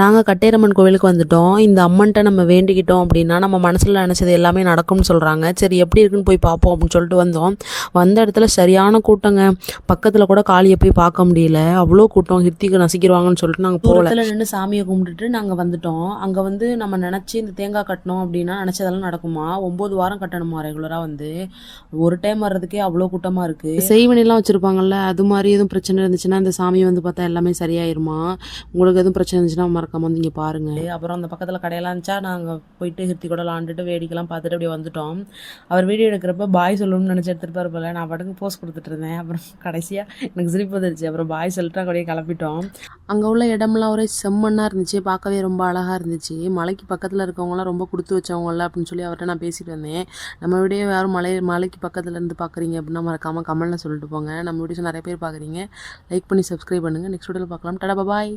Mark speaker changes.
Speaker 1: நாங்கள் கட்டேரம்மன் கோவிலுக்கு வந்துட்டோம். இந்த அம்மன்ட்ட நம்ம வேண்டிக்கிட்டோம் அப்படின்னா நம்ம மனசில் நினச்சது எல்லாமே நடக்கும்னு சொல்கிறாங்க. சரி எப்படி இருக்குன்னு போய் பார்ப்போம் அப்படின்னு சொல்லிட்டு வந்தோம். வந்த இடத்துல சரியான கூட்டங்க. பக்கத்தில் கூட காளியை போய் பார்க்க முடியல, அவ்வளோ கூட்டம். ஹிருத்திக்கு நசிக்கிடுவாங்கன்னு சொல்லிட்டு நாங்கள் போகல. நின்று சாமியை கும்பிட்டுட்டு நாங்கள் வந்துட்டோம். அங்கே வந்து நம்ம நினச்சி இந்த தேங்காய் கட்டணும் அப்படின்னா நினச்சதெல்லாம் நடக்குமா? 9 வாரம் கட்டணுமா ரெகுலராக வந்து. ஒரு டைம் வர்றதுக்கே அவ்வளோ கூட்டமாக இருக்குது. செய்வனைலாம் வச்சுருப்பாங்கல்ல, அது மாதிரி எதுவும் பிரச்சனை இருந்துச்சுன்னா இந்த சாமியை வந்து பார்த்தா எல்லாமே சரியாயிருமா? உங்களுக்கு எதுவும் பிரச்சனை இருந்துச்சுன்னா மறக்காம வந்து இங்கே பாருங்கள். அப்புறம் அந்த பக்கத்தில் கடையெல்லாம் இருந்துச்சா நாங்கள் போயிட்டு ஹிருத்தி கூட விளாண்டுட்டு வேடிக்கைலாம் பார்த்துட்டு அப்படியே வந்துட்டோம். அவர் வீடியோ எடுக்கிறப்ப பாய் சொல்லணும்னு நினச்சி எடுத்துகிட்டு போல நான் பாட்டுக்கு போஸ்ட் கொடுத்துட்டு இருந்தேன். அப்புறம் கடைசியாக எனக்கு சிரிப்பு வந்துருச்சு. அப்புறம் பாய் சொல்லிட்டு அப்படியே கிளப்பிட்டோம். அங்கே உள்ள இடம்லாம் ஒரே செம்மண்ணாக இருந்துச்சு, பார்க்கவே ரொம்ப அழகாக இருந்துச்சு. மலைக்கு பக்கத்தில் இருக்கவங்களாம் ரொம்ப கொடுத்து வச்சவங்கல்ல அப்படின்னு சொல்லி அவர்கிட்ட நான் பேசிட்டு வந்தேன். நம்ம வீடியோ யாரும் மலைக்கு பக்கத்தில் இருந்து பார்க்குறீங்க அப்படின்னா மறக்காமல் கமெண்ட்டில் சொல்லிட்டு போங்க. நம்ம வீடியோஸ் நிறைய பேர் பார்க்குறீங்க. லைக் பண்ணி சப்ஸ்கிரைப் பண்ணுங்கள். நெக்ஸ்ட் வீடியோவில் பார்க்கலாம். டாடா பாய்.